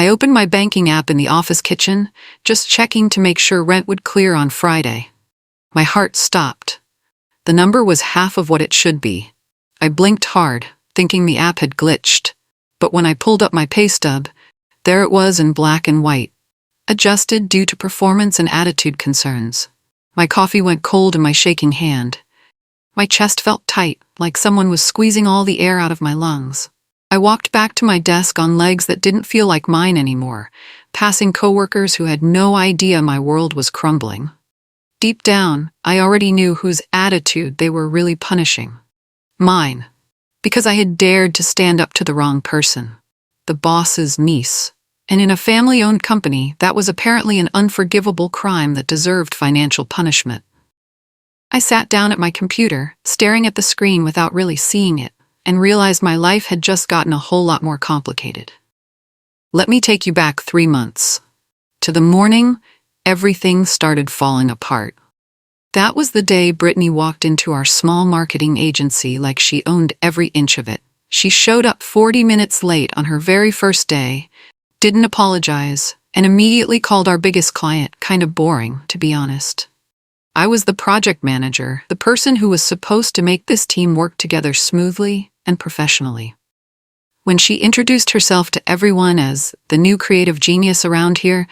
I opened my banking app in the office kitchen, just checking to make sure rent would clear on Friday. My heart stopped. The number was half of what it should be. I blinked hard, thinking the app had glitched. But when I pulled up my pay stub, there it was in black and white, adjusted due to performance and attitude concerns. My coffee went cold in my shaking hand. My chest felt tight, like someone was squeezing all the air out of my lungs. I walked back to my desk on legs that didn't feel like mine anymore, passing coworkers who had no idea my world was crumbling. Deep down, I already knew whose attitude they were really punishing. Mine. Because I had dared to stand up to the wrong person. The boss's niece. And in a family-owned company, that was apparently an unforgivable crime that deserved financial punishment. I sat down at my computer, staring at the screen without really seeing it, and realized my life had just gotten a whole lot more complicated. Let me take you back 3 months. To the morning, everything started falling apart. That was the day Brittany walked into our small marketing agency like she owned every inch of it. She showed up 40 minutes late on her very first day, didn't apologize, and immediately called our biggest client kind of boring, to be honest. I was the project manager, the person who was supposed to make this team work together smoothly and professionally. When she introduced herself to everyone as the new creative genius around here,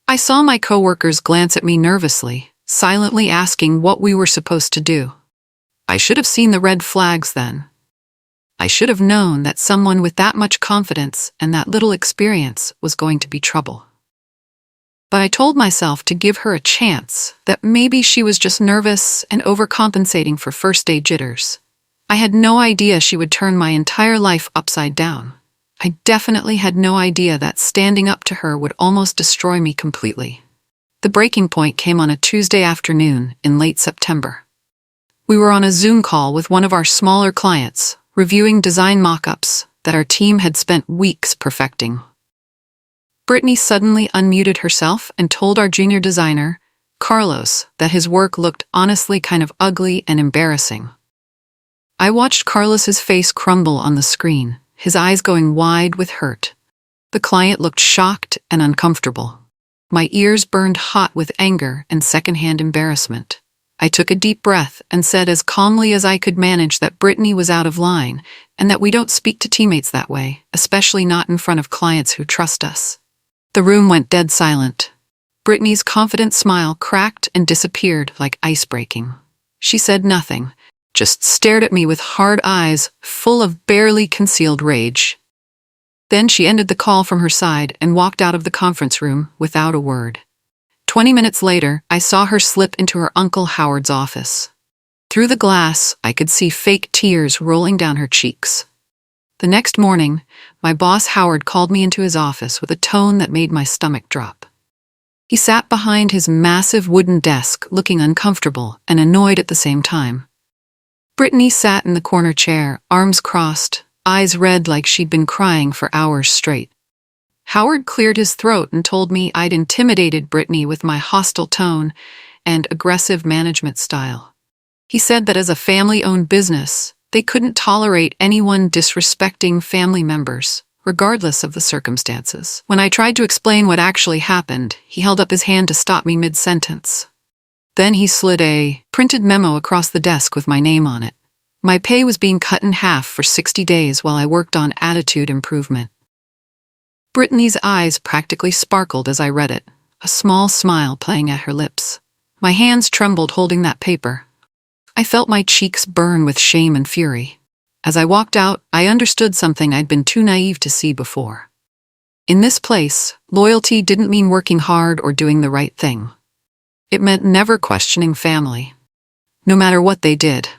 I saw my coworkers glance at me nervously, silently asking what we were supposed to do. I should have seen the red flags then. I should have known that someone with that much confidence and that little experience was going to be trouble. But I told myself to give her a chance, that maybe she was just nervous and overcompensating for first-day jitters. I had no idea she would turn my entire life upside down. I definitely had no idea that standing up to her would almost destroy me completely. The breaking point came on a Tuesday afternoon in late September. We were on a Zoom call with one of our smaller clients, reviewing design mock-ups that our team had spent weeks perfecting. Brittany suddenly unmuted herself and told our junior designer, Carlos, that his work looked honestly kind of ugly and embarrassing. I watched Carlos's face crumble on the screen, his eyes going wide with hurt. The client looked shocked and uncomfortable. My ears burned hot with anger and secondhand embarrassment. I took a deep breath and said as calmly as I could manage that Brittany was out of line and that we don't speak to teammates that way, especially not in front of clients who trust us. The room went dead silent. Brittany's confident smile cracked and disappeared like ice breaking. She said nothing, just stared at me with hard eyes full of barely concealed rage. Then she ended the call from her side and walked out of the conference room without a word. 20 minutes later, I saw her slip into her Uncle Howard's office. Through the glass, I could see fake tears rolling down her cheeks. The next morning, my boss Howard called me into his office with a tone that made my stomach drop. He sat behind his massive wooden desk, looking uncomfortable and annoyed at the same time. Brittany sat in the corner chair, arms crossed, eyes red like she'd been crying for hours straight. Howard cleared his throat and told me I'd intimidated Brittany with my hostile tone and aggressive management style. He said that as a family-owned business, they couldn't tolerate anyone disrespecting family members, regardless of the circumstances. When I tried to explain what actually happened, he held up his hand to stop me mid-sentence. Then he slid a printed memo across the desk with my name on it. My pay was being cut in half for 60 days while I worked on attitude improvement. Brittany's eyes practically sparkled as I read it, a small smile playing at her lips. My hands trembled holding that paper. I felt my cheeks burn with shame and fury. As I walked out, I understood something I'd been too naive to see before. In this place, loyalty didn't mean working hard or doing the right thing. It meant never questioning family, no matter what they did.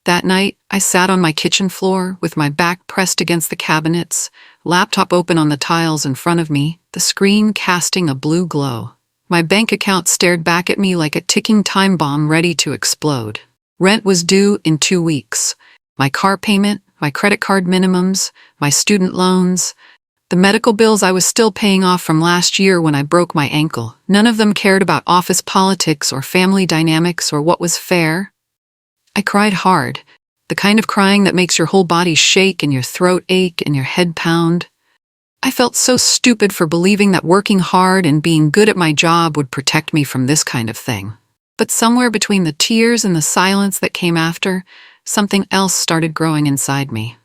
That night, I sat on my kitchen floor with my back pressed against the cabinets, laptop open on the tiles in front of me, the screen casting a blue glow. My bank account stared back at me like a ticking time bomb ready to explode. Rent was due in 2 weeks. My car payment, my credit card minimums, my student loans, the medical bills I was still paying off from last year when I broke my ankle. None of them cared about office politics or family dynamics or what was fair. I cried hard, the kind of crying that makes your whole body shake and your throat ache and your head pound. I felt so stupid for believing that working hard and being good at my job would protect me from this kind of thing. But somewhere between the tears and the silence that came after, something else started growing inside me.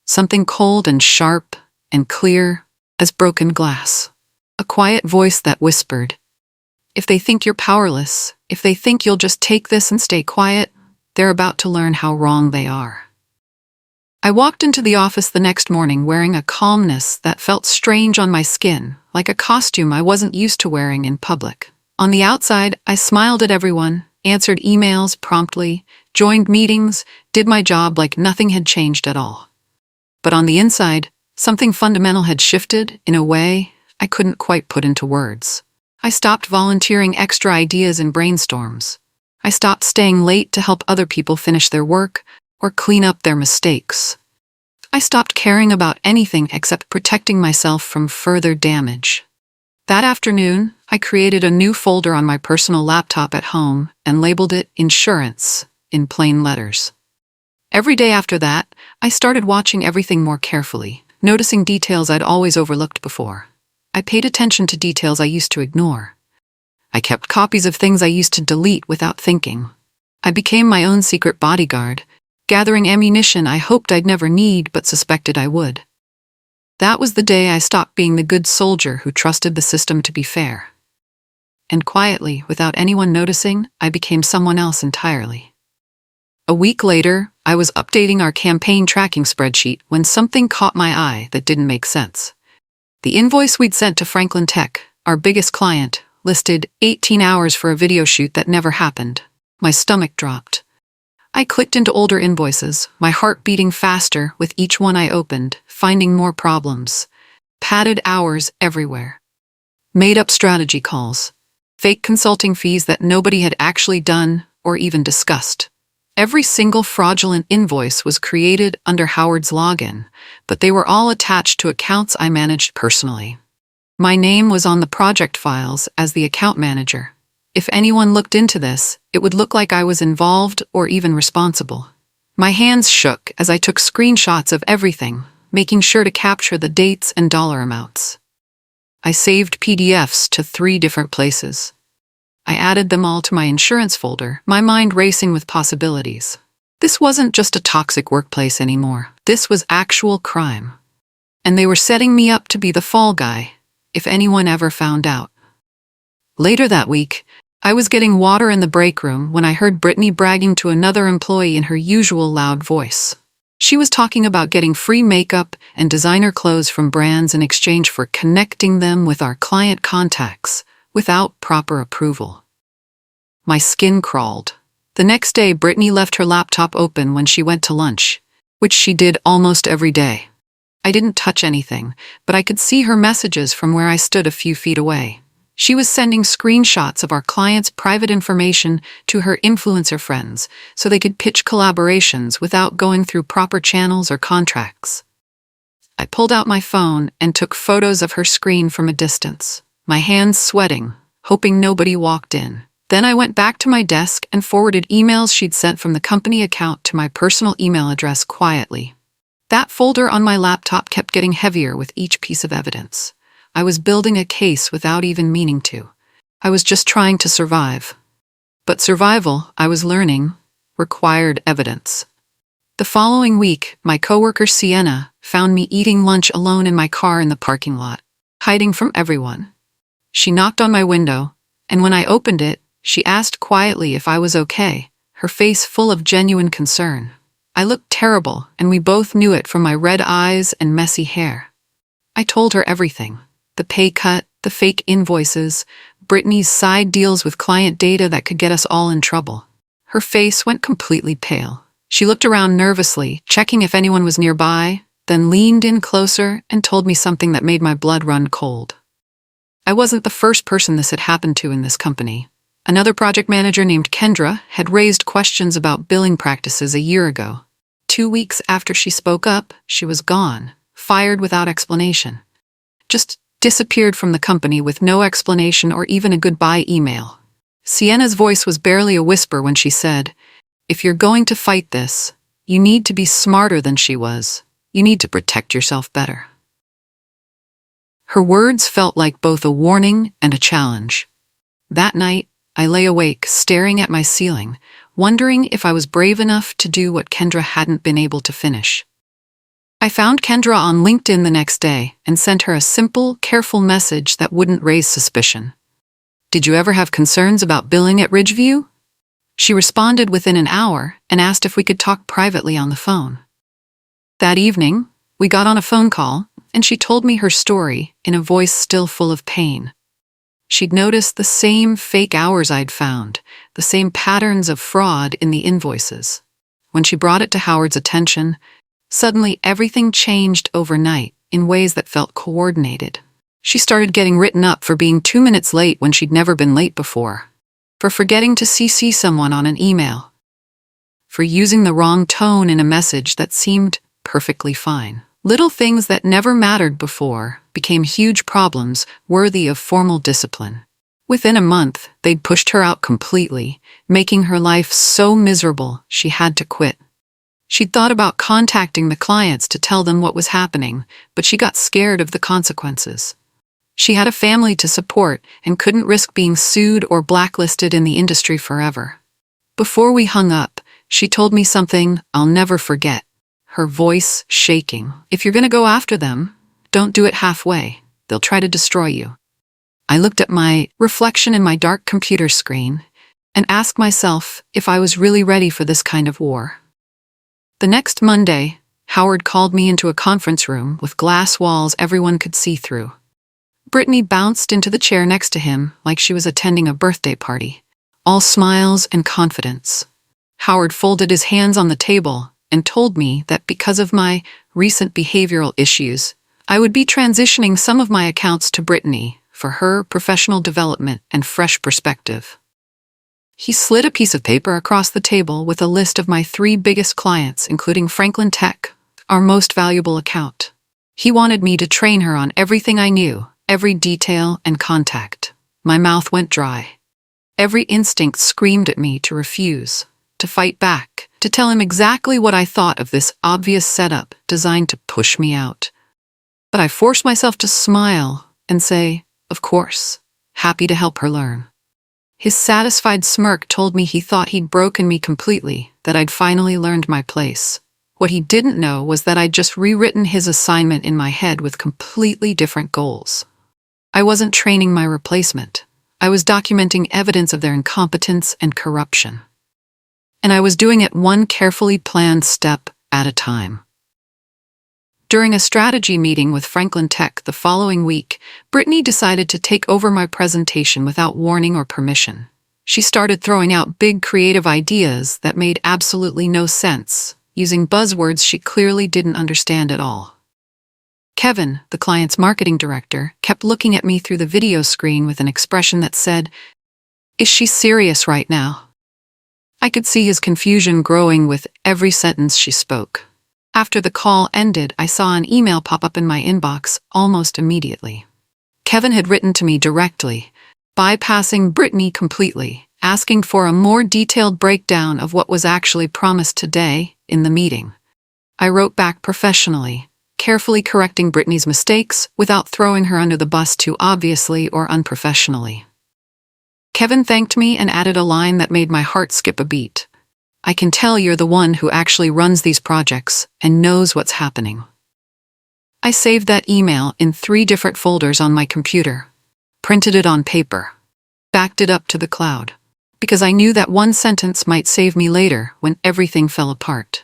Something cold and sharp and clear as broken glass. A quiet voice that whispered, "If they think you're powerless, if they think you'll just take this and stay quiet, they're about to learn how wrong they are." I walked into the office the next morning wearing a calmness that felt strange on my skin, like a costume I wasn't used to wearing in public. On the outside, I smiled at everyone, answered emails promptly, joined meetings, did my job like nothing had changed at all. But on the inside, something fundamental had shifted in a way I couldn't quite put into words. I stopped volunteering extra ideas in brainstorms. I stopped staying late to help other people finish their work or clean up their mistakes. I stopped caring about anything except protecting myself from further damage. That afternoon, I created a new folder on my personal laptop at home and labeled it Insurance in plain letters. Every day after that, I started watching everything more carefully, noticing details I'd always overlooked before. I paid attention to details I used to ignore. I kept copies of things I used to delete without thinking. I became my own secret bodyguard, gathering ammunition I hoped I'd never need but suspected I would. That was the day I stopped being the good soldier who trusted the system to be fair. And quietly, without anyone noticing, I became someone else entirely. A week later, I was updating our campaign tracking spreadsheet when something caught my eye that didn't make sense. The invoice we'd sent to Franklin Tech, our biggest client, listed 18 hours for a video shoot that never happened. My stomach dropped. I clicked into older invoices, my heart beating faster with each one I opened, finding more problems. Padded hours everywhere. Made-up strategy calls. Fake consulting fees that nobody had actually done or even discussed. Every single fraudulent invoice was created under Howard's login, but they were all attached to accounts I managed personally. My name was on the project files as the account manager. If anyone looked into this, it would look like I was involved or even responsible. My hands shook as I took screenshots of everything, making sure to capture the dates and dollar amounts. I saved PDFs to 3 different places. I added them all to my insurance folder, my mind racing with possibilities. This wasn't just a toxic workplace anymore. This was actual crime. And they were setting me up to be the fall guy, if anyone ever found out. Later that week, I was getting water in the break room when I heard Brittany bragging to another employee in her usual loud voice. She was talking about getting free makeup and designer clothes from brands in exchange for connecting them with our client contacts without proper approval. My skin crawled. The next day, Brittany left her laptop open when she went to lunch, which she did almost every day. I didn't touch anything, but I could see her messages from where I stood a few feet away. She was sending screenshots of our clients' private information to her influencer friends so they could pitch collaborations without going through proper channels or contracts. I pulled out my phone and took photos of her screen from a distance, my hands sweating, hoping nobody walked in. Then I went back to my desk and forwarded emails she'd sent from the company account to my personal email address quietly. That folder on my laptop kept getting heavier with each piece of evidence. I was building a case without even meaning to. I was just trying to survive. But survival, I was learning, required evidence. The following week, my coworker Sienna found me eating lunch alone in my car in the parking lot, hiding from everyone. She knocked on my window, and when I opened it, she asked quietly if I was okay, her face full of genuine concern. I looked terrible, and we both knew it from my red eyes and messy hair. I told her everything. The pay cut, the fake invoices, Brittany's side deals with client data that could get us all in trouble. Her face went completely pale. She looked around nervously, checking if anyone was nearby, then leaned in closer and told me something that made my blood run cold. I wasn't the first person this had happened to in this company. Another project manager named Kendra had raised questions about billing practices a year ago. 2 weeks after she spoke up, she was gone, fired without explanation. Just disappeared from the company with no explanation or even a goodbye email. Sienna's voice was barely a whisper when she said, "If you're going to fight this, you need to be smarter than she was. You need to protect yourself better." Her words felt like both a warning and a challenge. That night, I lay awake, staring at my ceiling, wondering if I was brave enough to do what Kendra hadn't been able to finish. I found Kendra on LinkedIn the next day and sent her a simple, careful message that wouldn't raise suspicion. "Did you ever have concerns about billing at Ridgeview?" She responded within an hour and asked if we could talk privately on the phone. That evening, we got on a phone call, and she told me her story in a voice still full of pain. She'd noticed the same fake hours I'd found, the same patterns of fraud in the invoices. When she brought it to Howard's attention, suddenly everything changed overnight in ways that felt coordinated. She started getting written up for being 2 minutes late when she'd never been late before, for forgetting to CC someone on an email, for using the wrong tone in a message that seemed perfectly fine. Little things that never mattered before became huge problems worthy of formal discipline. Within a month, they'd pushed her out completely, making her life so miserable she had to quit. She'd thought about contacting the clients to tell them what was happening, but she got scared of the consequences. She had a family to support and couldn't risk being sued or blacklisted in the industry forever. Before we hung up, she told me something I'll never forget, her voice shaking. "If you're going to go after them, don't do it halfway. They'll try to destroy you." I looked at my reflection in my dark computer screen and asked myself if I was really ready for this kind of war. The next Monday, Howard called me into a conference room with glass walls everyone could see through. Brittany bounced into the chair next to him like she was attending a birthday party, all smiles and confidence. Howard folded his hands on the table and told me that because of my recent behavioral issues, I would be transitioning some of my accounts to Brittany for her professional development and fresh perspective. He slid a piece of paper across the table with a list of my 3 biggest clients, including Franklin Tech, our most valuable account. He wanted me to train her on everything I knew, every detail and contact. My mouth went dry. Every instinct screamed at me to refuse, to fight back, to tell him exactly what I thought of this obvious setup designed to push me out. But I forced myself to smile and say, "Of course, happy to help her learn." His satisfied smirk told me he thought he'd broken me completely, that I'd finally learned my place. What he didn't know was that I'd just rewritten his assignment in my head with completely different goals. I wasn't training my replacement. I was documenting evidence of their incompetence and corruption. And I was doing it one carefully planned step at a time. During a strategy meeting with Franklin Tech the following week, Brittany decided to take over my presentation without warning or permission. She started throwing out big creative ideas that made absolutely no sense, using buzzwords she clearly didn't understand at all. Kevin, the client's marketing director, kept looking at me through the video screen with an expression that said, "Is she serious right now?" I could see his confusion growing with every sentence she spoke. After the call ended, I saw an email pop up in my inbox almost immediately. Kevin had written to me directly, bypassing Brittany completely, asking for a more detailed breakdown of what was actually promised today in the meeting. I wrote back professionally, carefully correcting Brittany's mistakes without throwing her under the bus too obviously or unprofessionally. Kevin thanked me and added a line that made my heart skip a beat. "I can tell you're the one who actually runs these projects and knows what's happening." I saved that email in 3 different folders on my computer, printed it on paper, backed it up to the cloud, because I knew that one sentence might save me later when everything fell apart.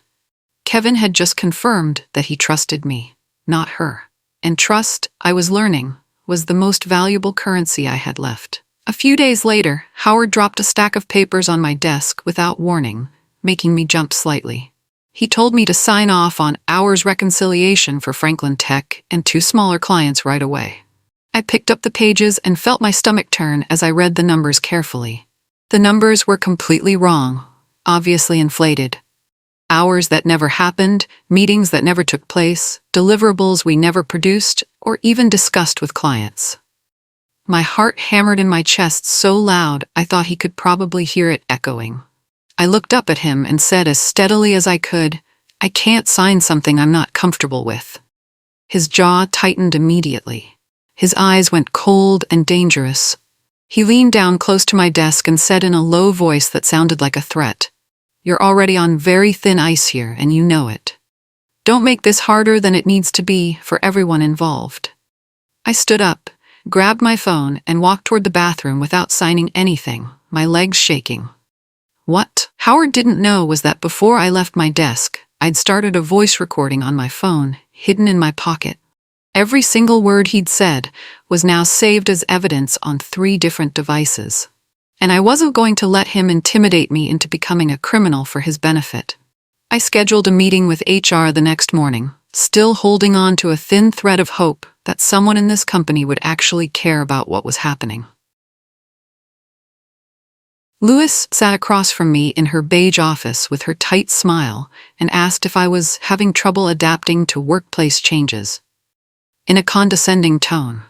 Kevin had just confirmed that he trusted me, not her. And trust, I was learning, was the most valuable currency I had left. A few days later, Howard dropped a stack of papers on my desk without warning, making me jump slightly. He told me to sign off on hours reconciliation for Franklin Tech and 2 smaller clients right away. I picked up the pages and felt my stomach turn as I read the numbers carefully. The numbers were completely wrong, obviously inflated. Hours that never happened, meetings that never took place, deliverables we never produced or even discussed with clients. My heart hammered in my chest so loud I thought he could probably hear it echoing. I looked up at him and said as steadily as I could, "I can't sign something I'm not comfortable with." His jaw tightened immediately. His eyes went cold and dangerous. He leaned down close to my desk and said in a low voice that sounded like a threat, "You're already on very thin ice here, and you know it. Don't make this harder than it needs to be for everyone involved." I stood up, grabbed my phone, and walked toward the bathroom without signing anything, my legs shaking. What Howard didn't know was that before I left my desk, I'd started a voice recording on my phone, hidden in my pocket. Every single word he'd said was now saved as evidence on 3 different devices. And I wasn't going to let him intimidate me into becoming a criminal for his benefit. I scheduled a meeting with HR the next morning, still holding on to a thin thread of hope that someone in this company would actually care about what was happening. Louis sat across from me in her beige office with her tight smile and asked if I was having trouble adapting to workplace changes, in a condescending tone.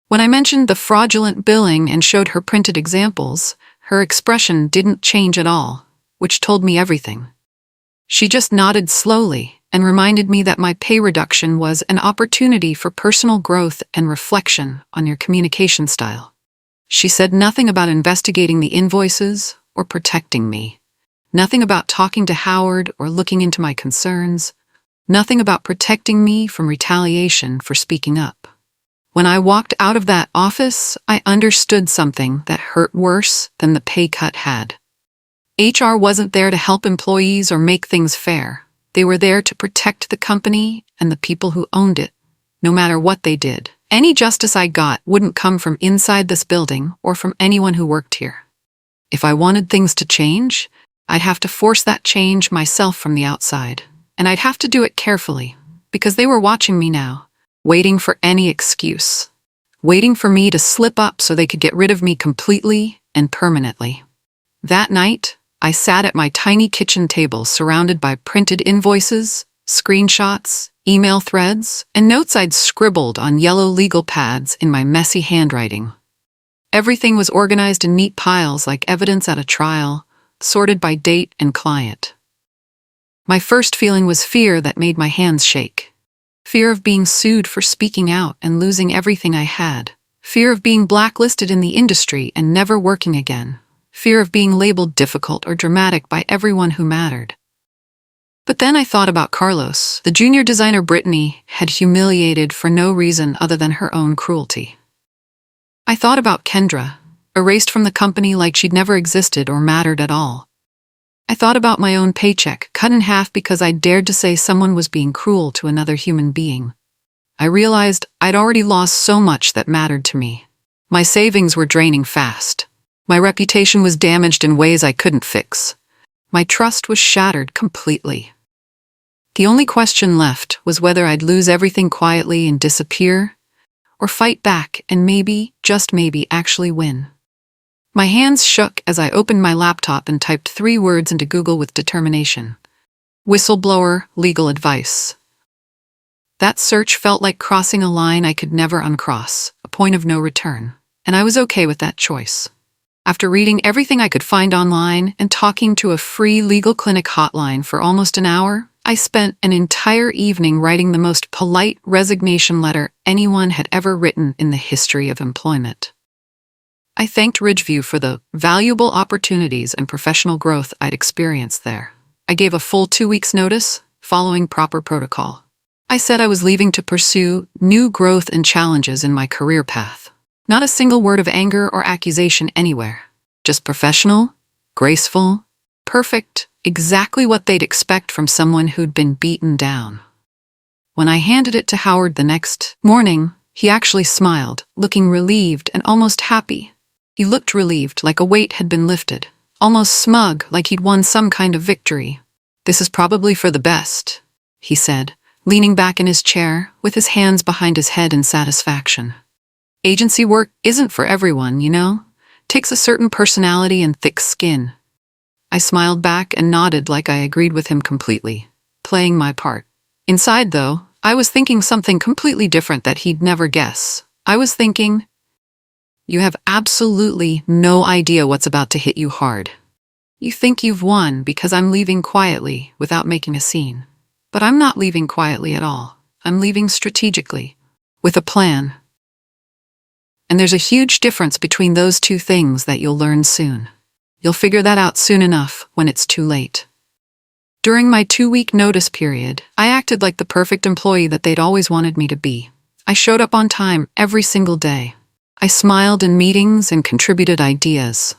When I mentioned the fraudulent billing and showed her printed examples, her expression didn't change at all, which told me everything. She just nodded slowly and reminded me that my pay reduction was an opportunity for personal growth and reflection on your communication style. She said nothing about investigating the invoices or protecting me. Nothing about talking to Howard or looking into my concerns. Nothing about protecting me from retaliation for speaking up. When I walked out of that office, I understood something that hurt worse than the pay cut had. HR wasn't there to help employees or make things fair. They were there to protect the company and the people who owned it, no matter what they did. Any justice I got wouldn't come from inside this building or from anyone who worked here. If I wanted things to change, I'd have to force that change myself from the outside. And I'd have to do it carefully, because they were watching me now, waiting for any excuse, waiting for me to slip up so they could get rid of me completely and permanently. That night, I sat at my tiny kitchen table surrounded by printed invoices, screenshots, email threads, and notes I'd scribbled on yellow legal pads in my messy handwriting. Everything was organized in neat piles like evidence at a trial, sorted by date and client. My first feeling was fear that made my hands shake. Fear of being sued for speaking out and losing everything I had. Fear of being blacklisted in the industry and never working again. Fear of being labeled difficult or dramatic by everyone who mattered. But then I thought about Carlos, the junior designer Brittany had humiliated for no reason other than her own cruelty. I thought about Kendra, erased from the company like she'd never existed or mattered at all. I thought about my own paycheck, cut in half because I dared to say someone was being cruel to another human being. I realized I'd already lost so much that mattered to me. My savings were draining fast. My reputation was damaged in ways I couldn't fix. My trust was shattered completely. The only question left was whether I'd lose everything quietly and disappear, or fight back and maybe, just maybe, actually win. My hands shook as I opened my laptop and typed 3 words into Google with determination. Whistleblower, legal advice. That search felt like crossing a line I could never uncross, a point of no return, and I was okay with that choice. After reading everything I could find online and talking to a free legal clinic hotline for almost an hour, I spent an entire evening writing the most polite resignation letter anyone had ever written in the history of employment. I thanked Ridgeview for the valuable opportunities and professional growth I'd experienced there. I gave a full 2 weeks' notice, following proper protocol. I said I was leaving to pursue new growth and challenges in my career path. Not a single word of anger or accusation anywhere. Just professional, graceful, perfect, exactly what they'd expect from someone who'd been beaten down. When I handed it to Howard the next morning, he actually smiled, looking relieved and almost happy. He looked relieved, like a weight had been lifted, almost smug, like he'd won some kind of victory. "This is probably for the best," he said, leaning back in his chair, with his hands behind his head in satisfaction. "Agency work isn't for everyone, you know? Takes a certain personality and thick skin." I smiled back and nodded like I agreed with him completely, playing my part. Inside, though, I was thinking something completely different that he'd never guess. I was thinking, "You have absolutely no idea what's about to hit you hard. You think you've won because I'm leaving quietly without making a scene. But I'm not leaving quietly at all. I'm leaving strategically, with a plan." And there's a huge difference between those two things that you'll learn soon. You'll figure that out soon enough when it's too late. During my 2-week notice period, I acted like the perfect employee that they'd always wanted me to be. I showed up on time every single day. I smiled in meetings and contributed ideas.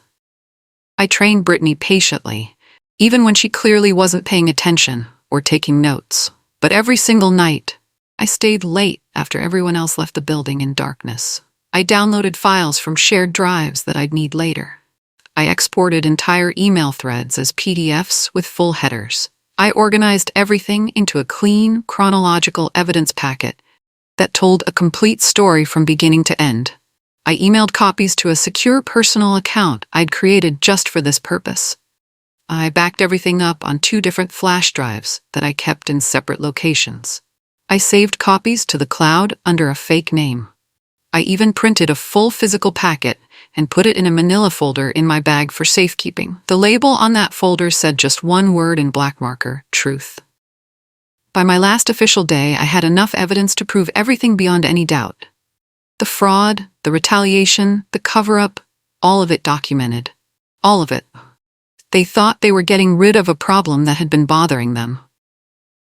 I trained Brittany patiently, even when she clearly wasn't paying attention or taking notes. But every single night, I stayed late after everyone else left the building in darkness. I downloaded files from shared drives that I'd need later. I exported entire email threads as PDFs with full headers. I organized everything into a clean, chronological evidence packet that told a complete story from beginning to end. I emailed copies to a secure personal account I'd created just for this purpose. I backed everything up on 2 different flash drives that I kept in separate locations. I saved copies to the cloud under a fake name. I even printed a full physical packet and put it in a manila folder in my bag for safekeeping. The label on that folder said just one word in black marker: truth. By my last official day, I had enough evidence to prove everything beyond any doubt. The fraud, the retaliation, the cover-up, all of it documented. All of it. They thought they were getting rid of a problem that had been bothering them.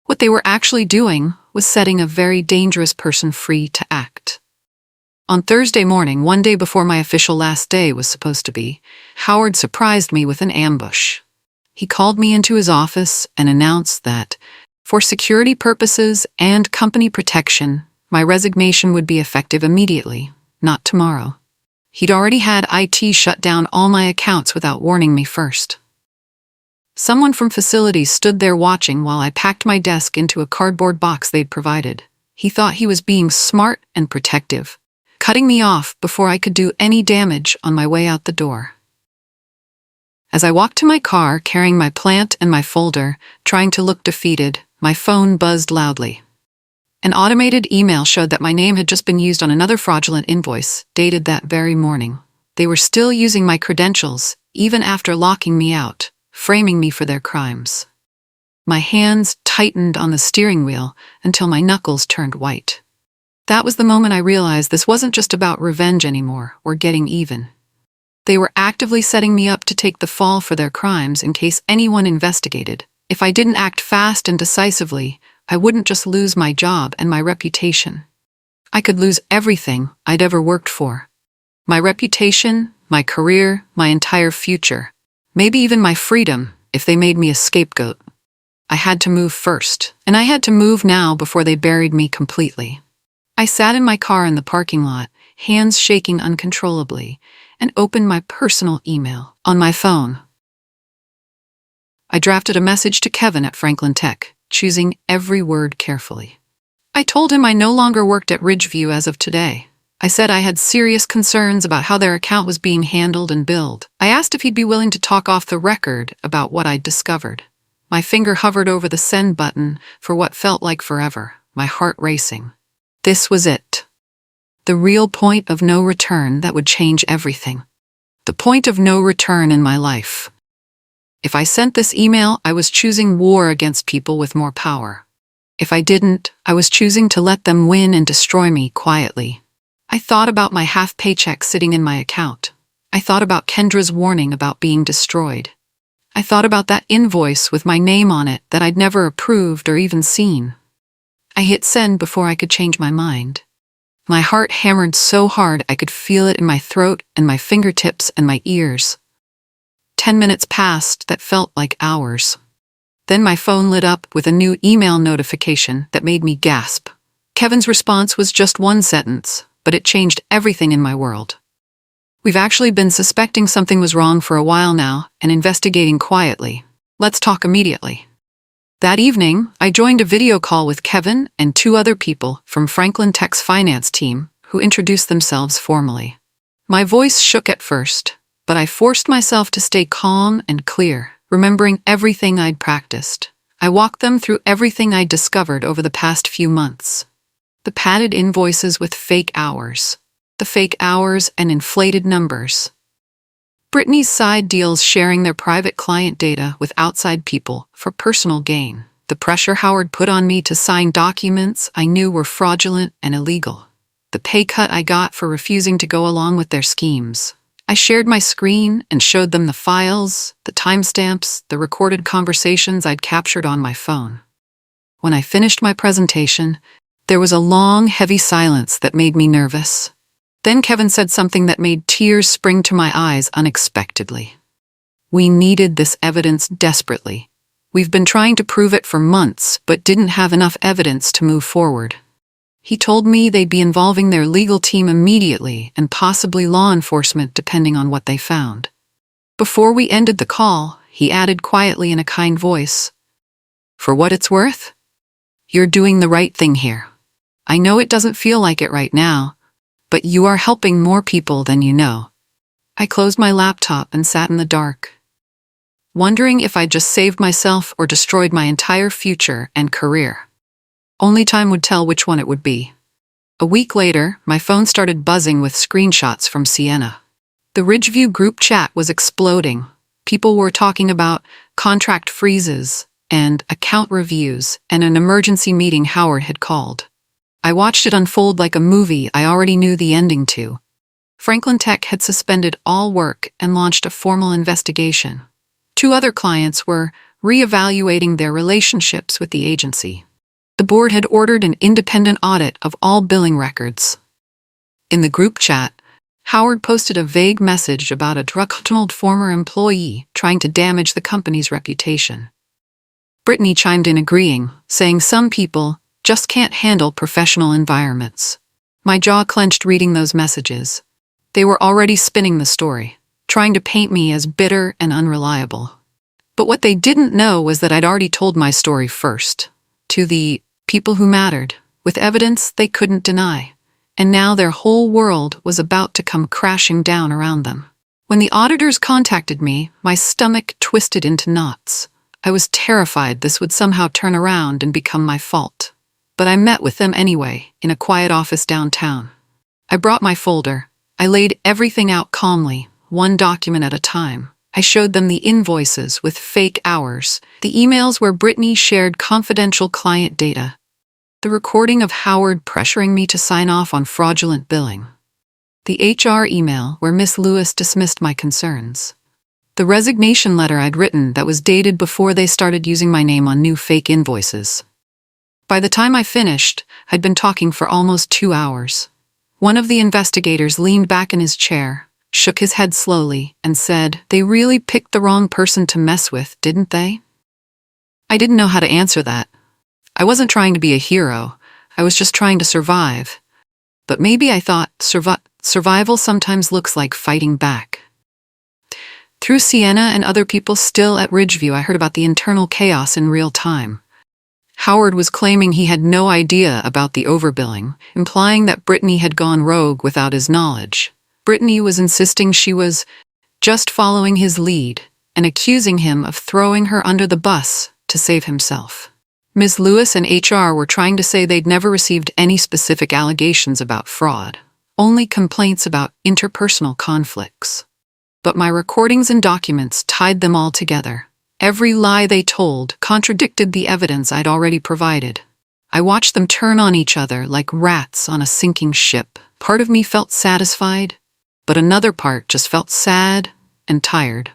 What they were actually doing was setting a very dangerous person free to act. On Thursday morning, one day before my official last day was supposed to be, Howard surprised me with an ambush. He called me into his office and announced that, for security purposes and company protection, my resignation would be effective immediately, not tomorrow. He'd already had IT shut down all my accounts without warning me first. Someone from facilities stood there watching while I packed my desk into a cardboard box they'd provided. He thought he was being smart and protective, cutting me off before I could do any damage on my way out the door. As I walked to my car carrying my plant and my folder, trying to look defeated, my phone buzzed loudly. An automated email showed that my name had just been used on another fraudulent invoice, dated that very morning. They were still using my credentials, even after locking me out, framing me for their crimes. My hands tightened on the steering wheel until my knuckles turned white. That was the moment I realized this wasn't just about revenge anymore, or getting even. They were actively setting me up to take the fall for their crimes in case anyone investigated. If I didn't act fast and decisively, I wouldn't just lose my job and my reputation. I could lose everything I'd ever worked for. My reputation, my career, my entire future. Maybe even my freedom, if they made me a scapegoat. I had to move first, and I had to move now before they buried me completely. I sat in my car in the parking lot, hands shaking uncontrollably, and opened my personal email on my phone. I drafted a message to Kevin at Franklin Tech, choosing every word carefully. I told him I no longer worked at Ridgeview as of today. I said I had serious concerns about how their account was being handled and billed. I asked if he'd be willing to talk off the record about what I'd discovered. My finger hovered over the send button for what felt like forever, my heart racing. This was it. The real point of no return that would change everything. The point of no return in my life. If I sent this email, I was choosing war against people with more power. If I didn't, I was choosing to let them win and destroy me quietly. I thought about my half paycheck sitting in my account. I thought about Kendra's warning about being destroyed. I thought about that invoice with my name on it that I'd never approved or even seen. I hit send before I could change my mind. My heart hammered so hard I could feel it in my throat and my fingertips and my ears. 10 minutes passed that felt like hours. Then my phone lit up with a new email notification that made me gasp. Kevin's response was just one sentence, but it changed everything in my world. We've actually been suspecting something was wrong for a while now and investigating quietly. Let's talk immediately. That evening, I joined a video call with Kevin and 2 other people from Franklin Tech's finance team who introduced themselves formally. My voice shook at first, but I forced myself to stay calm and clear, remembering everything I'd practiced. I walked them through everything I'd discovered over the past few months. The padded invoices with fake hours. The fake hours and inflated numbers. Brittany's side deals sharing their private client data with outside people for personal gain. The pressure Howard put on me to sign documents I knew were fraudulent and illegal. the pay cut I got for refusing to go along with their schemes. I shared my screen and showed them the files, the timestamps, the recorded conversations I'd captured on my phone. When I finished my presentation, there was a long, heavy silence that made me nervous. Then Kevin said something that made tears spring to my eyes unexpectedly. We needed this evidence desperately. We've been trying to prove it for months, but didn't have enough evidence to move forward. He told me they'd be involving their legal team immediately and possibly law enforcement depending on what they found. Before we ended the call, he added quietly in a kind voice, "For what it's worth, you're doing the right thing here. I know it doesn't feel like it right now, but you are helping more people than you know." I closed my laptop and sat in the dark, wondering if I'd just saved myself or destroyed my entire future and career. Only time would tell which one it would be. A week later, my phone started buzzing with screenshots from Sienna. The Ridgeview group chat was exploding. People were talking about contract freezes and account reviews and an emergency meeting Howard had called. I watched it unfold like a movie I already knew the ending to. Franklin Tech had suspended all work and launched a formal investigation. 2 other clients were reevaluating their relationships with the agency. The board had ordered an independent audit of all billing records. In the group chat, Howard posted a vague message about a disgruntled former employee trying to damage the company's reputation. Brittany chimed in agreeing, saying some people just can't handle professional environments. My jaw clenched reading those messages. They were already spinning the story, trying to paint me as bitter and unreliable. But what they didn't know was that I'd already told my story first, to the people who mattered, with evidence they couldn't deny. And now their whole world was about to come crashing down around them. When the auditors contacted me, my stomach twisted into knots. I was terrified this would somehow turn around and become my fault. But I met with them anyway, in a quiet office downtown. I brought my folder. I laid everything out calmly, one document at a time. I showed them the invoices with fake hours, the emails where Brittany shared confidential client data, the recording of Howard pressuring me to sign off on fraudulent billing, the HR email where Miss Lewis dismissed my concerns, the resignation letter I'd written that was dated before they started using my name on new fake invoices. By the time I finished, I'd been talking for almost 2 hours. One of the investigators leaned back in his chair, shook his head slowly, and said, "They really picked the wrong person to mess with, didn't they?" I didn't know how to answer that. I wasn't trying to be a hero. I was just trying to survive. But maybe I thought survival sometimes looks like fighting back. Through Sienna and other people still at Ridgeview, I heard about the internal chaos in real time. Howard was claiming he had no idea about the overbilling, implying that Brittany had gone rogue without his knowledge. Brittany was insisting she was just following his lead and accusing him of throwing her under the bus to save himself. Ms. Lewis and HR were trying to say they'd never received any specific allegations about fraud, only complaints about interpersonal conflicts. But my recordings and documents tied them all together. Every lie they told contradicted the evidence I'd already provided. I watched them turn on each other like rats on a sinking ship. Part of me felt satisfied, but another part just felt sad and tired.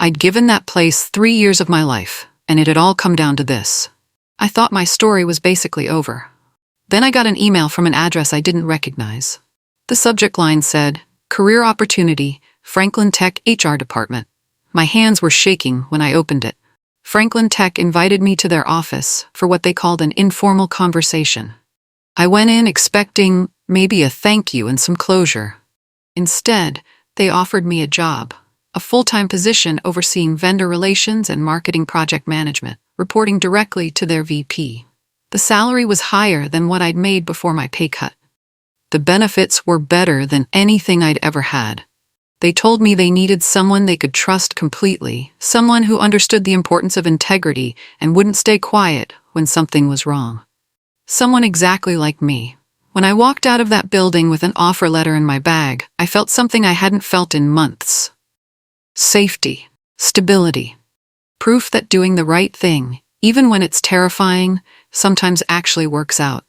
I'd given that place 3 years of my life, and it had all come down to this. I thought my story was basically over. Then I got an email from an address I didn't recognize. The subject line said, "Career Opportunity, Franklin Tech HR Department." My hands were shaking when I opened it. Franklin Tech invited me to their office for what they called an informal conversation. I went in expecting maybe a thank you and some closure. Instead, they offered me a job, a full-time position overseeing vendor relations and marketing project management, reporting directly to their VP. The salary was higher than what I'd made before my pay cut. The benefits were better than anything I'd ever had. They told me they needed someone they could trust completely, someone who understood the importance of integrity and wouldn't stay quiet when something was wrong. Someone exactly like me. When I walked out of that building with an offer letter in my bag, I felt something I hadn't felt in months. Safety, stability, proof that doing the right thing, even when it's terrifying, sometimes actually works out.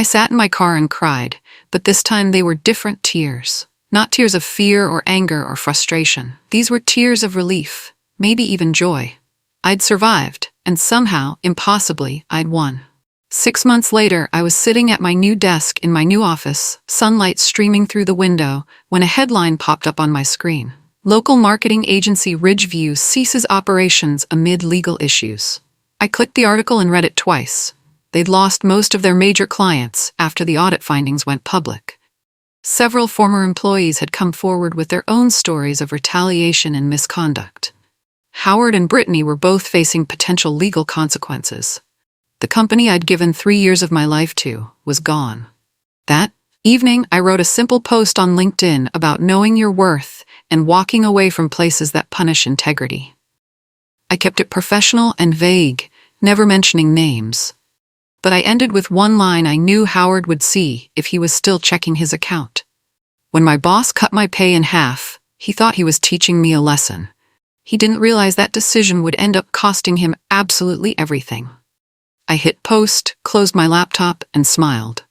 I sat in my car and cried, but this time they were different tears. Not tears of fear or anger or frustration. These were tears of relief, maybe even joy. I'd survived, and somehow, impossibly, I'd won. 6 months later, I was sitting at my new desk in my new office, sunlight streaming through the window, when a headline popped up on my screen. Local marketing agency Ridgeview ceases operations amid legal issues. I clicked the article and read it twice. They'd lost most of their major clients after the audit findings went public. Several former employees had come forward with their own stories of retaliation and misconduct. Howard and Brittany were both facing potential legal consequences. The company I'd given 3 years of my life to was gone. That evening, I wrote a simple post on LinkedIn about knowing your worth and walking away from places that punish integrity. I kept it professional and vague, never mentioning names. But I ended with one line I knew Howard would see if he was still checking his account. When my boss cut my pay in half, he thought he was teaching me a lesson. He didn't realize that decision would end up costing him absolutely everything. I hit post, closed my laptop, and smiled.